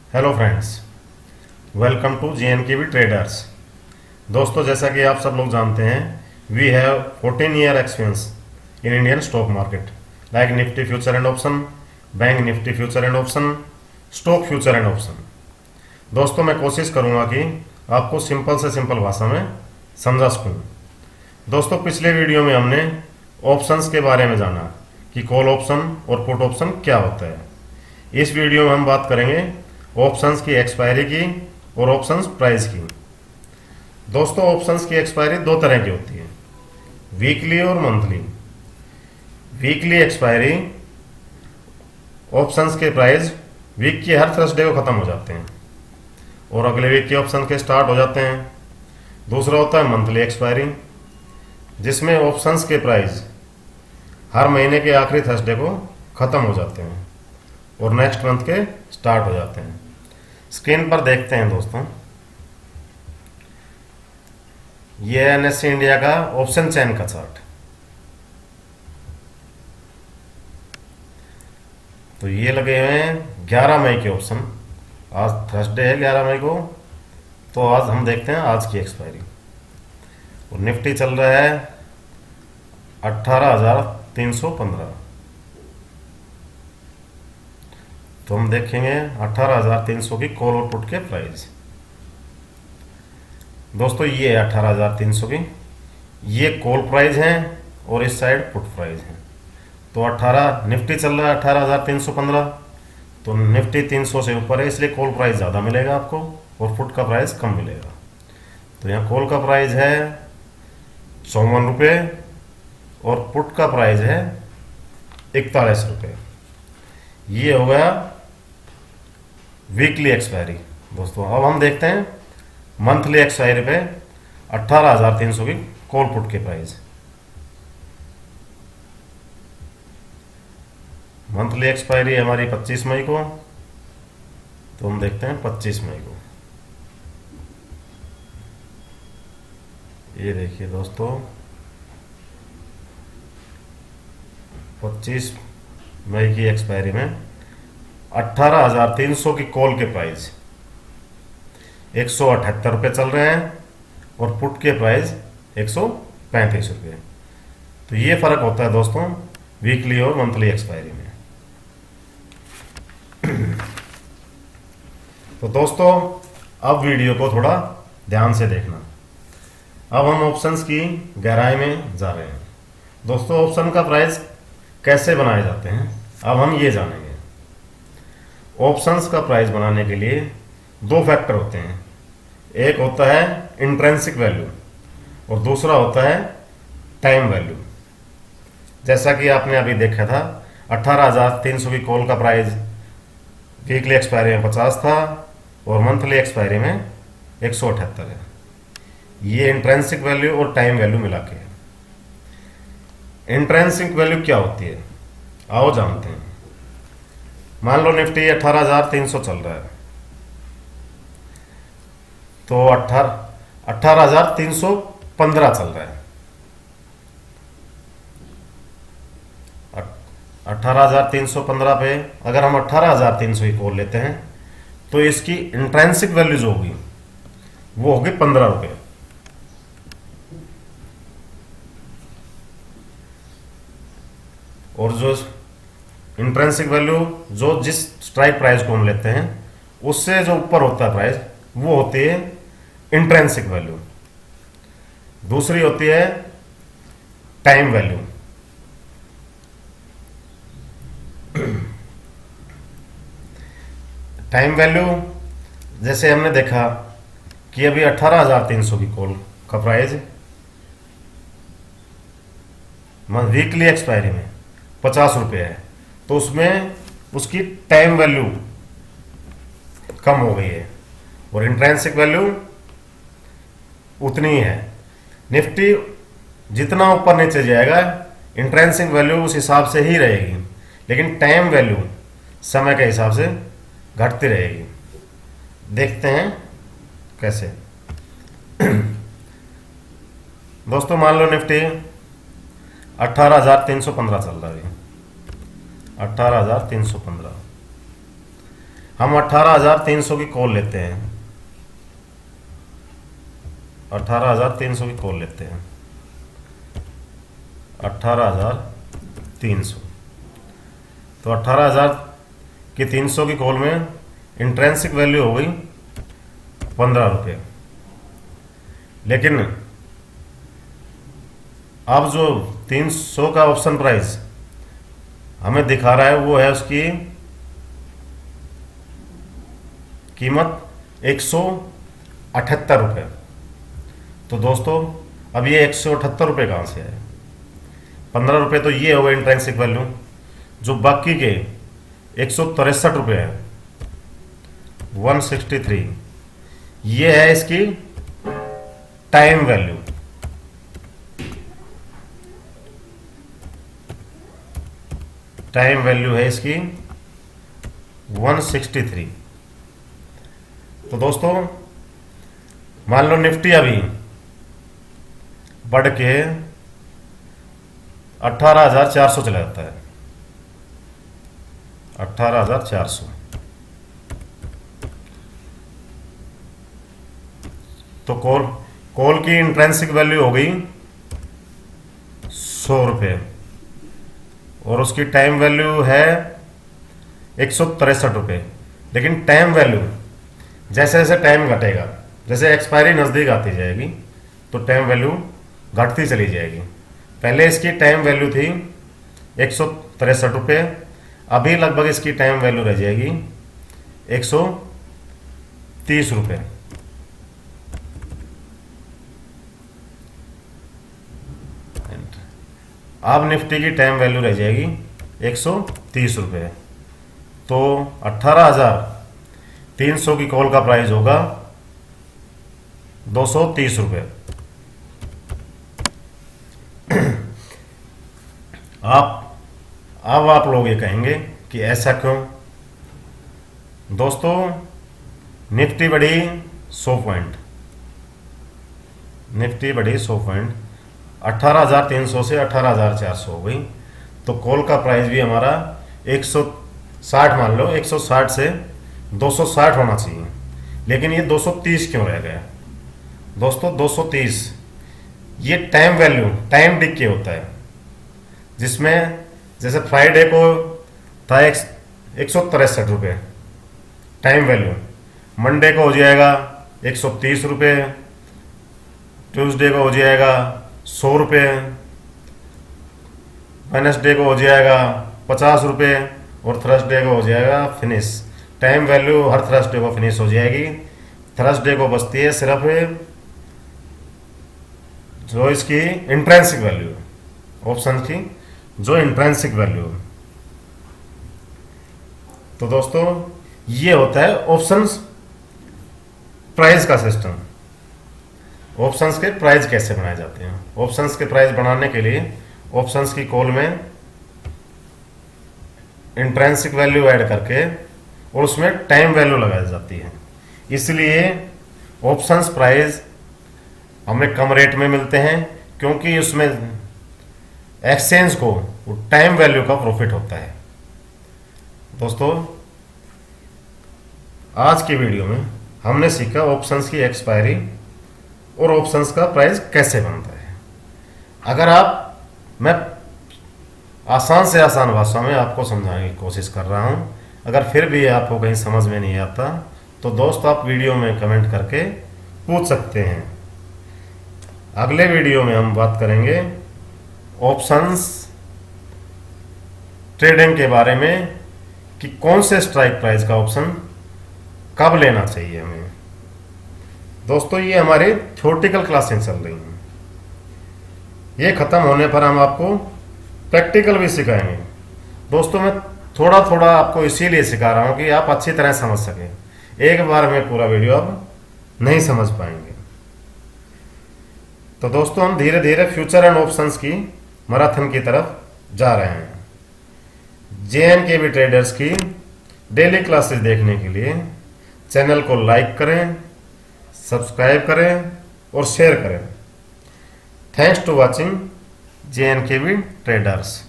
Hello friends, welcome to JNKV traders. दोस्तों, जैसा कि आप सब लोग जानते हैं, we have 14 year experience in Indian stock market like Nifty future and option, bank Nifty future and option, stock future and option. दोस्तों, मैं कोशिश करूंगा कि आपको सिंपल से सिंपल भाषा में समझा सकूं। दोस्तों, पिछले वीडियो में हमने ऑप्शंस के बारे में जाना कि कॉल ऑप्शन और पुट ऑप्शन क्या होता है। इस वीडियो में हम बात करेंगे ऑप्शंस की एक्सपायरी की और ऑप्शंस प्राइस की। दोस्तों, ऑप्शंस की एक्सपायरी दो तरह की होती है, वीकली और मंथली। वीकली एक्सपायरी, ऑप्शंस के प्राइस वीक के हर थर्सडे को खत्म हो जाते हैं और अगले वीक के ऑप्शन के स्टार्ट हो जाते हैं। दूसरा होता है मंथली एक्सपायरी, जिसमें ऑप्शंस के प्राइस हर महीने के आखिरी थर्सडे को खत्म हो जाते हैं और नेक्स्ट मंथ के स्टार्ट हो जाते हैं। स्क्रीन पर देखते हैं दोस्तों, ये है NSE इंडिया का ऑप्शन चेन का चार्ट। तो ये लगे हुए हैं 11 मई के ऑप्शन। आज थर्सडे है 11 मई को, तो आज हम देखते हैं आज की एक्सपायरी। और निफ्टी चल रहा है 18,315। तो हम देखेंगे 18,300 की कॉल और पुट के प्राइस। दोस्तों, ये है 18,300 की, ये कॉल प्राइस है और इस साइड पुट प्राइस है। तो 18 निफ्टी चल रहा है 18,315, तो निफ्टी 300 से ऊपर है, इसलिए कॉल प्राइस ज़्यादा मिलेगा आपको और पुट का प्राइस कम मिलेगा। तो यहाँ कॉल का प्राइस है 54 रुपये और पुट का प्राइस है 41 रुपये। ये हो गया वीकली एक्सपायरी। दोस्तों, अब हम देखते हैं मंथली एक्सपायरी पे 18,300 की कॉल पुट के प्राइस। मंथली एक्सपायरी है हमारी 25 मई को, तो हम देखते हैं 25 मई को। ये देखिए दोस्तों, 25 मई की एक्सपायरी में 18,300 की कॉल के प्राइस 178 रुपये चल रहे हैं और पुट के प्राइस 135 रुपये। तो ये फर्क होता है दोस्तों वीकली और मंथली एक्सपायरी में। तो दोस्तों, अब वीडियो को थोड़ा ध्यान से देखना। अब हम ऑप्शंस की गहराई में जा रहे हैं। दोस्तों, ऑप्शन का प्राइस कैसे बनाए जाते हैं अब हम ये जानेंगे। ऑप्शंस का प्राइस बनाने के लिए दो फैक्टर होते हैं, एक होता है इंट्रिंसिक वैल्यू और दूसरा होता है टाइम वैल्यू। जैसा कि आपने अभी देखा था, 18,300 की कॉल का प्राइस वीकली एक्सपायरी में 50 था और मंथली एक्सपायरी में 178 है। ये इंट्रिंसिक वैल्यू और टाइम वैल्यू मिला के है। इंट्रिंसिक वैल्यू क्या होती है, आओ जानते हैं। मान लो निफ्टी 18,300 चल रहा है, तो 18,315 चल रहा है। 18,315 पे अगर हम 18,300 की कॉल लेते हैं तो इसकी इंट्रिंसिक वैल्यू जो होगी वो होगी 15 रुपये। और जो इंट्रिंसिक वैल्यू जो जिस स्ट्राइक प्राइस को हम लेते हैं उससे जो ऊपर होता है प्राइस, वो होती है इंट्रिंसिक वैल्यू। दूसरी होती है टाइम वैल्यू। टाइम वैल्यू जैसे हमने देखा कि अभी 18,300 की कॉल का प्राइस वीकली एक्सपायरी में 50 रुपये है, तो उसमें उसकी टाइम वैल्यू कम हो गई है और इंट्रिंसिक वैल्यू उतनी ही है। निफ्टी जितना ऊपर नीचे जाएगा इंट्रिंसिक वैल्यू उस हिसाब से ही रहेगी, लेकिन टाइम वैल्यू समय के हिसाब से घटती रहेगी। देखते हैं कैसे। दोस्तों, मान लो निफ्टी 18,315 चल रहा है, 18,315। हम 18,300 की कॉल लेते हैं, 18,300 की कॉल लेते हैं, 18,300। तो 18,000 की 300 की कॉल में इंट्रेंसिक वैल्यू हो गई 15 रुपये। लेकिन अब जो 300 का ऑप्शन प्राइस हमें दिखा रहा है वो है उसकी कीमत 178 रुपये। तो दोस्तों अब ये 178 रुपये कहाँ से है? 15 रुपये तो ये हो गए इंट्रेंसिक वैल्यू, जो बाकी के 163 रुपये है, 163, ये है इसकी टाइम वैल्यू। टाइम वैल्यू है इसकी 163। तो दोस्तों मान लो निफ्टी अभी बढ़ के 18,400 चला जाता है, 18,400। तो कॉल की इंट्रेंसिक वैल्यू हो गई 100 रुपये और उसकी टाइम वैल्यू है 163 रुपये। लेकिन टाइम वैल्यू जैसे जैसे टाइम घटेगा, जैसे एक्सपायरी नज़दीक आती जाएगी तो टाइम वैल्यू घटती चली जाएगी। पहले इसकी टाइम वैल्यू थी 163 रुपये, अभी लगभग इसकी टाइम वैल्यू रह जाएगी 130 रुपये। अब निफ्टी की टाइम वैल्यू रह जाएगी 130 रुपये। तो 18,300 की कॉल का प्राइस होगा 230 रुपये। अब आप लोग ये कहेंगे कि ऐसा क्यों? दोस्तों निफ्टी बढ़ी 100 पॉइंट, निफ्टी बढ़ी 100 पॉइंट, 18,300 से 18,400 हो गई। तो कॉल का प्राइस भी हमारा 160 मान लो, 160 से 260 होना चाहिए। लेकिन ये 230 क्यों रह गया? दोस्तों 230 ये टाइम वैल्यू, टाइम डिके होता है, जिसमें जैसे फ्राइडे को था 163 रुपये टाइम वैल्यू, मंडे को हो जाएगा 130 रुपये, ट्यूसडे को हो जाएगा 100 रुपये, वेडनेसडे को हो जाएगा 50 रुपये और थर्सडे को हो जाएगा फिनिश। टाइम वैल्यू हर थर्सडे को फिनिश हो जाएगी। थर्सडे को बचती है सिर्फ जो इसकी इंट्रेंसिक वैल्यू, ऑप्शन की जो इंट्रेंसिक वैल्यू। तो दोस्तों ये होता है ऑप्शंस प्राइस का सिस्टम। ऑप्शंस के प्राइस कैसे बनाए जाते हैं? ऑप्शंस के प्राइस बनाने के लिए ऑप्शंस की कॉल में इंट्रेंसिक वैल्यू ऐड करके और उसमें टाइम वैल्यू लगाई जाती है। इसलिए ऑप्शंस प्राइस हमें कम रेट में मिलते हैं, क्योंकि उसमें एक्सचेंज को टाइम वैल्यू का प्रॉफिट होता है। दोस्तों आज की वीडियो में हमने सीखा ऑप्शंस की एक्सपायरी और ऑप्शंस का प्राइस कैसे बनता है। अगर मैं आसान से आसान भाषा में आपको समझाने की कोशिश कर रहा हूं, अगर फिर भी आपको कहीं समझ में नहीं आता तो दोस्त आप वीडियो में कमेंट करके पूछ सकते हैं। अगले वीडियो में हम बात करेंगे ऑप्शंस ट्रेडिंग के बारे में कि कौन से स्ट्राइक प्राइस का ऑप्शन कब लेना चाहिए हमें। दोस्तों ये हमारी थ्योरेटिकल क्लासें चल रही हैं, ये ख़त्म होने पर हम आपको प्रैक्टिकल भी सिखाएंगे। दोस्तों मैं थोड़ा थोड़ा आपको इसीलिए सिखा रहा हूँ कि आप अच्छी तरह समझ सकें। एक बार में पूरा वीडियो आप नहीं समझ पाएंगे। तो दोस्तों हम धीरे धीरे फ्यूचर एंड ऑप्शंस की मैराथन की तरफ जा रहे हैं। JNKV ट्रेडर्स की डेली क्लासेस देखने के लिए चैनल को लाइक करें, सब्सक्राइब करें और शेयर करें। Thanks to watching JNKV traders.